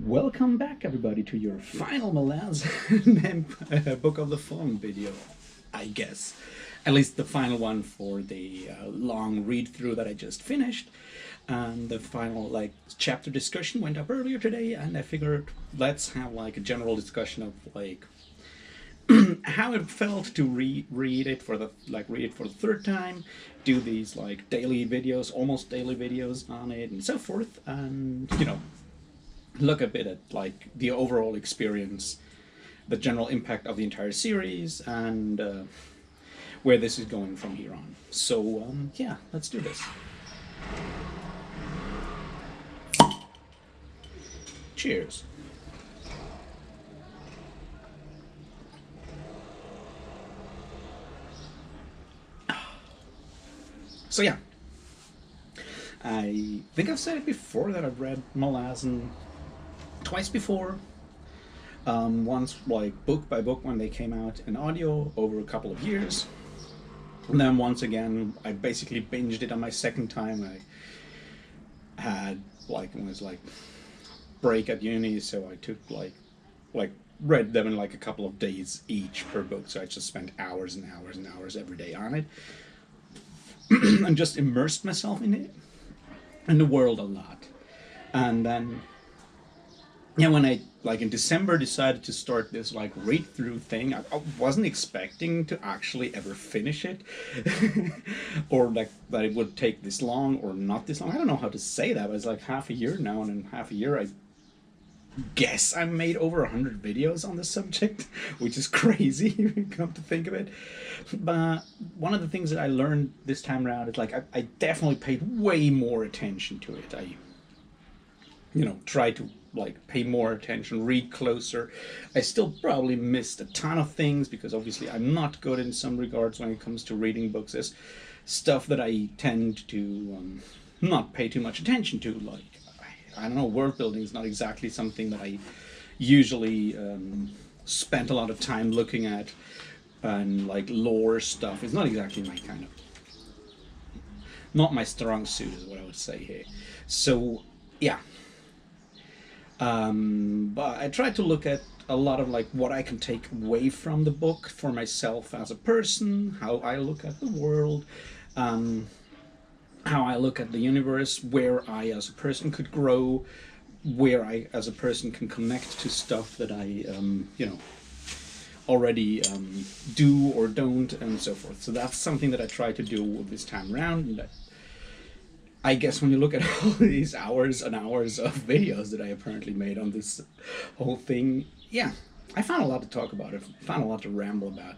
Welcome back, everybody, to your final Malazan Book of the Phone video, I guess. At least the final one for the long read-through that I just finished. And the final chapter discussion went up earlier today, and I figured let's have a general discussion of how it felt to read it for the third time, do these daily videos, almost daily videos on it, and so forth, and look a bit at the overall experience, the general impact of the entire series, and where this is going from here on. So yeah, let's do this. Cheers. So yeah, I think I've said it before that I've read Malazan twice before. Once book by book when they came out in audio over a couple of years, and then once again I basically binged it on my second time. I had it was break at uni, so I took read them in a couple of days each per book, so I just spent hours and hours and hours every day on it and just immersed myself in it, in the world a lot. And then yeah, when I in December decided to start this read through thing, I wasn't expecting to actually ever finish it or that it would take this long or not this long. I don't know how to say that, but it's half a year now, and in half a year I guess I made over 100 videos on the subject, which is crazy if you come to think of it. But one of the things that I learned this time around is I definitely paid way more attention to it. I tried to pay more attention, read closer. I still probably missed a ton of things because obviously I'm not good in some regards when it comes to reading books. There's stuff that I tend to not pay too much attention to, I don't know, world building is not exactly something that I usually spent a lot of time looking at, and lore stuff is not exactly my kind of, not my strong suit is what I would say here. So yeah, but I tried to look at a lot of what I can take away from the book for myself as a person, how I look at the world, how I look at the universe, where I as a person could grow, where I as a person can connect to stuff that I already do or don't, and so forth. So that's something that I try to do this time around. And I guess when you look at all these hours and hours of videos that I apparently made on this whole thing, yeah, I found a lot to talk about. I found a lot to ramble about.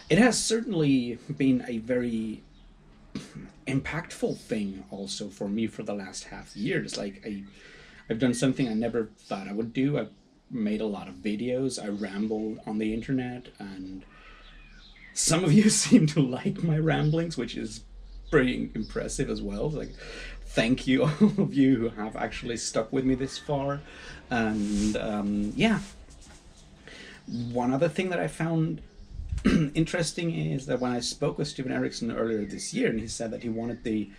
It has certainly been a very impactful thing also for me for the last half years. I've done something I never thought I would do. I've made a lot of videos. I ramble on the internet, and some of you seem to like my ramblings, which is pretty impressive as well. Thank you all of you who have actually stuck with me this far. And yeah, one other thing that I found interesting is that when I spoke with Stephen Erickson earlier this year, and he said that he wanted the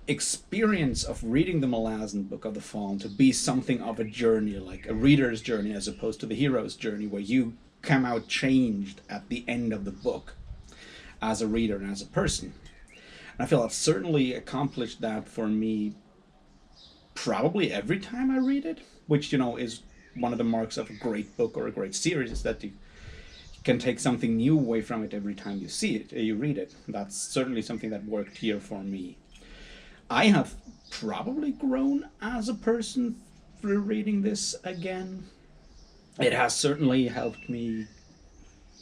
experience of reading the Malazan Book of the Fallen to be something of a journey, like a reader's journey as opposed to the hero's journey, where you come out changed at the end of the book as a reader and as a person. I feel I've certainly accomplished that for me probably every time I read it, which, is one of the marks of a great book or a great series, is that you can take something new away from it every time you see it, you read it. That's certainly something that worked here for me. I have probably grown as a person through reading this again. It has certainly helped me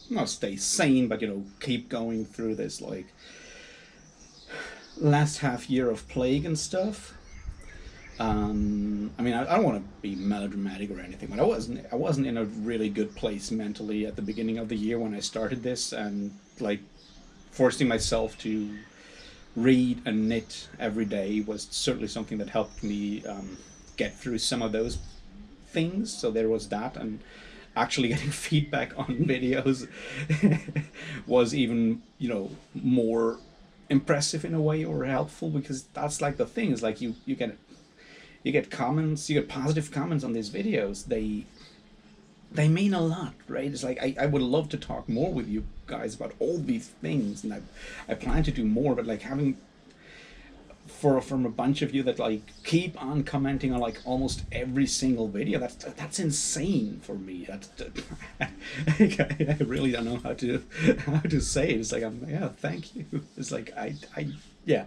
not stay sane, but, keep going through this, last half year of plague and stuff. I mean, I don't want to be melodramatic or anything, but I wasn't in a really good place mentally at the beginning of the year when I started this, and forcing myself to read and knit every day was certainly something that helped me get through some of those things. So there was that, and actually getting feedback on videos was even more impressive in a way, or helpful, because that's the thing is you get you get comments, you get positive comments on these videos. They mean a lot, right? It's like I would love to talk more with you guys about all these things, and I plan to do more, but like having from a bunch of you that like keep on commenting on like almost every single video, that's insane for me. That's I really don't know how to say it. It's like, yeah, thank you. It's like I yeah.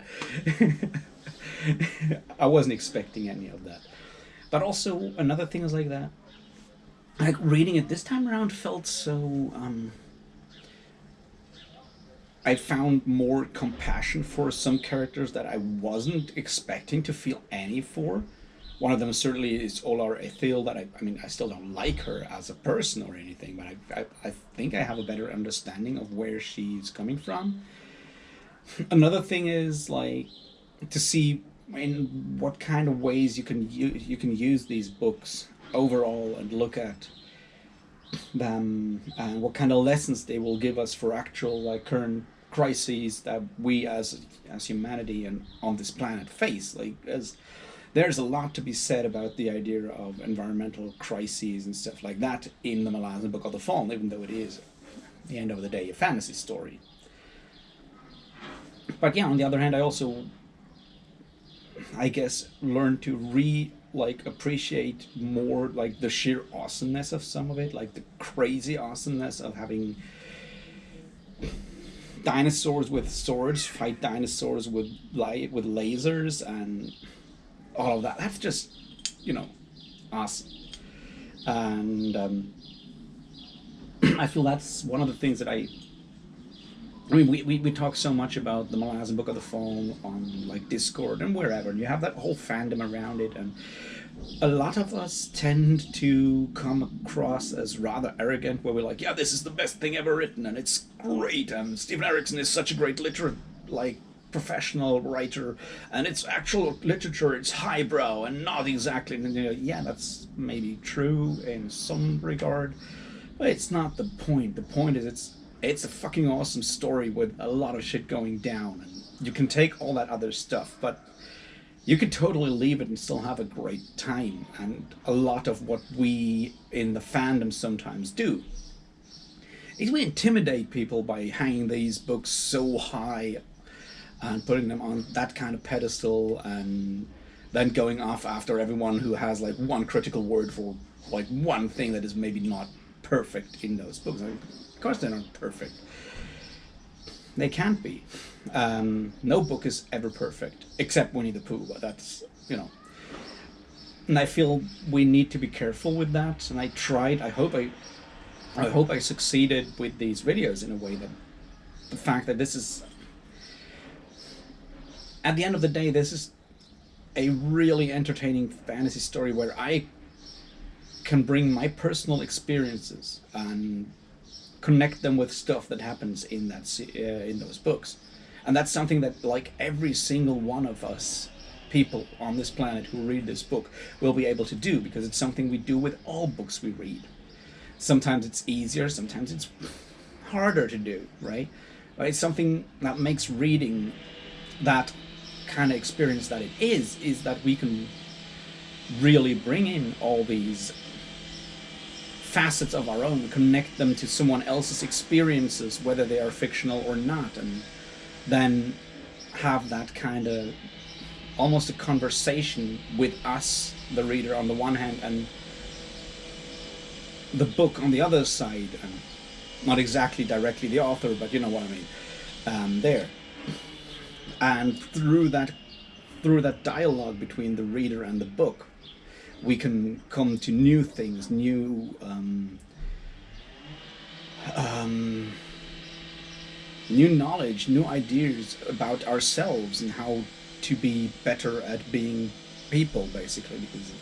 I wasn't expecting any of that. But also another thing is like that, like reading it this time around felt so I found more compassion for some characters that I wasn't expecting to feel any for. One of them certainly is Olar Ethel, that I mean, I still don't like her as a person or anything, but I think I have a better understanding of where she's coming from. Another thing is like to see in what kind of ways you can use these books overall and look at them and what kind of lessons they will give us for actual like current crises that we as humanity and on this planet face. Like, as there's a lot to be said about the idea of environmental crises and stuff like that in the Malazan Book of the Fallen, even though it is at the end of the day a fantasy story. But yeah, on the other hand, I also, I guess, learned to appreciate more like the sheer awesomeness of some of it, like the crazy awesomeness of having dinosaurs with swords fight dinosaurs with lasers and all of that. That's just, you know, awesome. And I feel that's one of the things that I mean, we talk so much about the Malazan Book of the Fallen on like Discord and wherever, and you have that whole fandom around it, and a lot of us tend to come across as rather arrogant, where we're like, yeah, this is the best thing ever written, and it's great, and Stephen Erickson is such a great professional writer, and it's actual literature, it's highbrow and not exactly, and, you know, yeah, that's maybe true in some regard, but it's not the point. The point is it's a fucking awesome story with a lot of shit going down, and you can take all that other stuff, but you could totally leave it and still have a great time. And a lot of what we in the fandom sometimes do is we intimidate people by hanging these books so high and putting them on that kind of pedestal, and then going off after everyone who has like one critical word for like one thing that is maybe not perfect in those books. I mean, of course they're not perfect. They can't be. No book is ever perfect, except Winnie the Pooh, but that's, you know. And I feel we need to be careful with that, and I tried, I hope I succeeded with these videos in a way that the fact that this is, at the end of the day, this is a really entertaining fantasy story where I can bring my personal experiences and connect them with stuff that happens in those books, and that's something that like every single one of us people on this planet who read this book will be able to do, because it's something we do with all books we read. Sometimes it's easier, sometimes it's harder to do, right? But it's something that makes reading that kind of experience that it is that we can really bring in all these facets of our own, connect them to someone else's experiences, whether they are fictional or not, and then have that kind of almost a conversation with us, the reader, on the one hand, and the book on the other side, and not exactly directly the author, but you know what I mean, there. And through that dialogue between the reader and the book, we can come to new things, new knowledge, new ideas about ourselves and how to be better at being people, basically. Because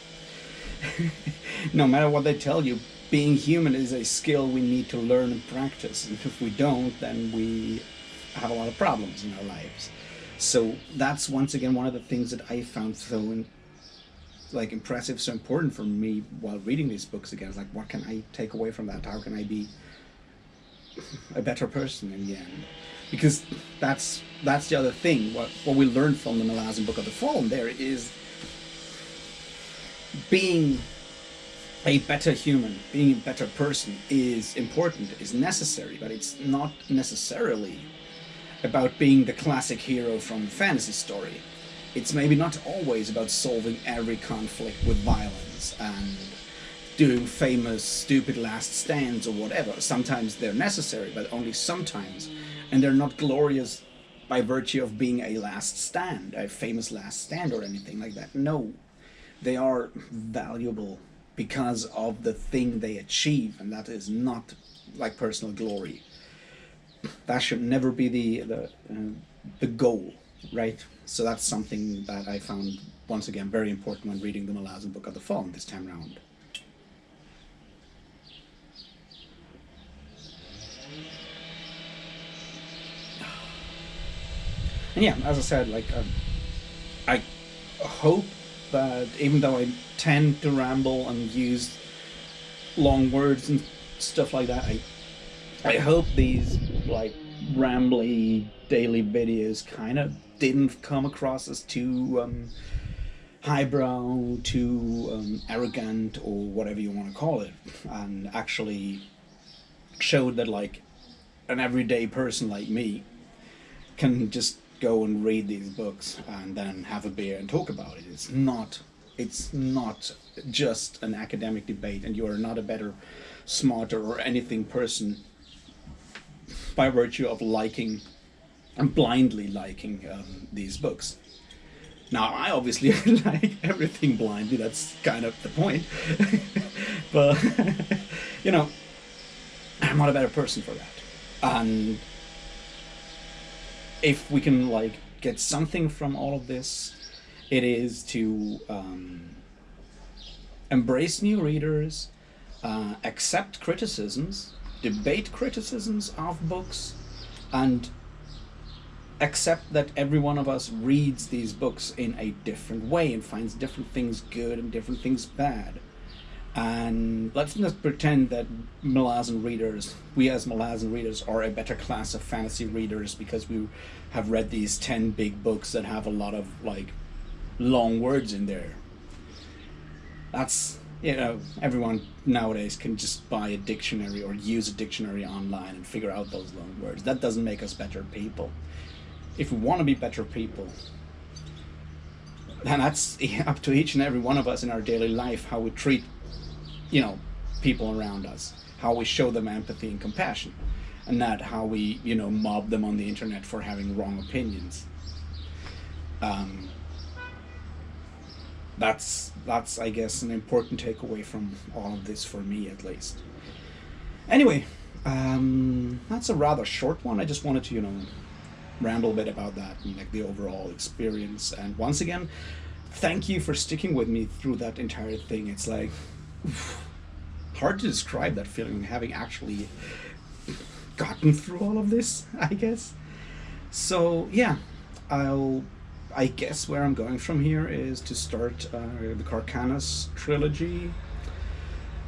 no matter what they tell you, being human is a skill we need to learn and practice, and if we don't, then we have a lot of problems in our lives. So that's once again one of the things that I found so impressive, so important for me while reading these books again. It's like, what can I take away from that? How can I be a better person in the end? Because that's the other thing. What we learned from the Malazan Book of the Fallen there is being a better human, being a better person is important, is necessary, but it's not necessarily about being the classic hero from a fantasy story. It's maybe not always about solving every conflict with violence and doing famous, stupid last stands or whatever. Sometimes they're necessary, but only sometimes. And they're not glorious by virtue of being a last stand, a famous last stand or anything like that. No, they are valuable because of the thing they achieve, and that is not like personal glory. That should never be the goal, right? So that's something that I found once again very important when reading the Malazan Book of the Fallen this time round. And yeah, as I said, like I hope that even though I tend to ramble and use long words and stuff like that, I hope these like rambly daily videos kind of didn't come across as too highbrow, too arrogant, or whatever you want to call it, and actually showed that like an everyday person like me can just go and read these books and then have a beer and talk about it. It's not just an academic debate, and you are not a better, smarter, or anything person by virtue of liking and blindly liking these books. Now, I obviously like everything blindly, that's kind of the point. But, you know, I'm not a better person for that. And if we can, like, get something from all of this, it is to embrace new readers, accept criticisms, debate criticisms of books, and accept that every one of us reads these books in a different way and finds different things good and different things bad. And let's not pretend that Malazan readers, we as Malazan readers, are a better class of fantasy readers because we have read these 10 big books that have a lot of like long words in there. That's, you know, everyone nowadays can just buy a dictionary or use a dictionary online and figure out those long words. That doesn't make us better people. If we want to be better people, then that's up to each and every one of us in our daily life, how we treat, you know, people around us, how we show them empathy and compassion, and not how we, you know, mob them on the internet for having wrong opinions. That's I guess an important takeaway from all of this, for me at least. Anyway, that's a rather short one. I just wanted to, you know, ramble a bit about that and like the overall experience. And once again, thank you for sticking with me through that entire thing. It's like hard to describe that feeling, having actually gotten through all of this, I guess. So yeah, I guess where I'm going from here is to start the Carcanas trilogy.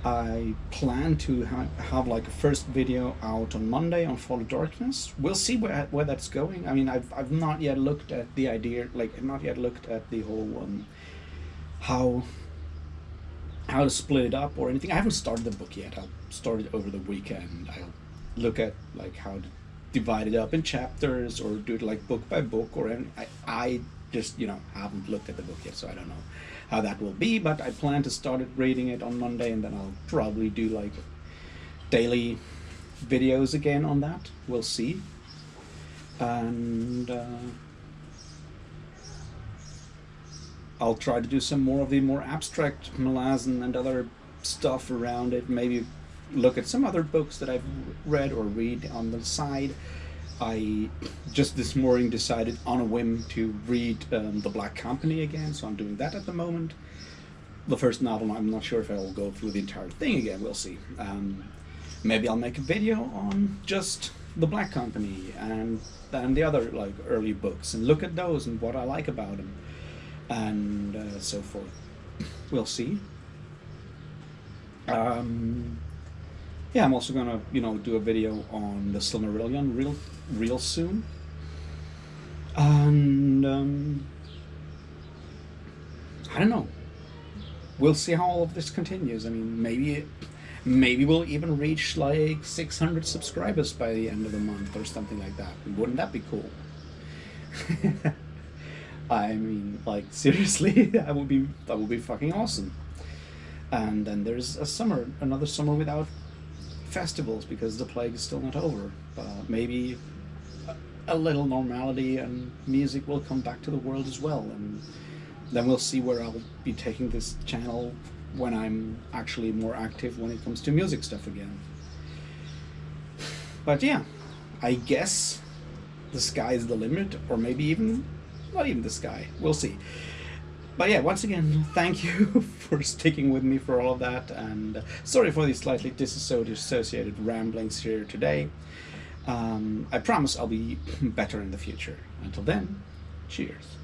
I plan to have like a first video out on Monday on Fall of Darkness. We'll see where that's going. I mean, I've not yet looked at the idea, like I've not yet looked at the whole how to split it up or anything. I haven't started the book yet. I'll start it over the weekend. I'll look at like how to divide it up in chapters or do it like book by book or anything. I just, you know, haven't looked at the book yet, so I don't know how that will be, but I plan to start reading it on Monday, and then I'll probably do like daily videos again on that. We'll see. And I'll try to do some more of the more abstract Malazan and other stuff around it. Maybe look at some other books that I've read or read on the side. I just this morning decided on a whim to read The Black Company again, so I'm doing that at the moment. The first novel, I'm not sure if I'll go through the entire thing again, we'll see. Maybe I'll make a video on just The Black Company and the other like early books and look at those and what I like about them and so forth. We'll see. Yeah, I'm also gonna, you know, do a video on the Silmarillion real soon. And I don't know. we'll see how all of this continues. I mean, maybe we'll even reach like 600 subscribers by the end of the month or something like that. Wouldn't that be cool? I mean, like, seriously, that would be fucking awesome. And then there's another summer without festivals because the plague is still not over. But maybe a little normality and music will come back to the world as well, and then we'll see where I'll be taking this channel when I'm actually more active when it comes to music stuff again. But yeah, I guess the sky is the limit, or maybe even not even the sky. We'll see. But yeah, once again, thank you for sticking with me for all of that, and sorry for these slightly disassociated ramblings here today. I promise I'll be better in the future. Until then, cheers.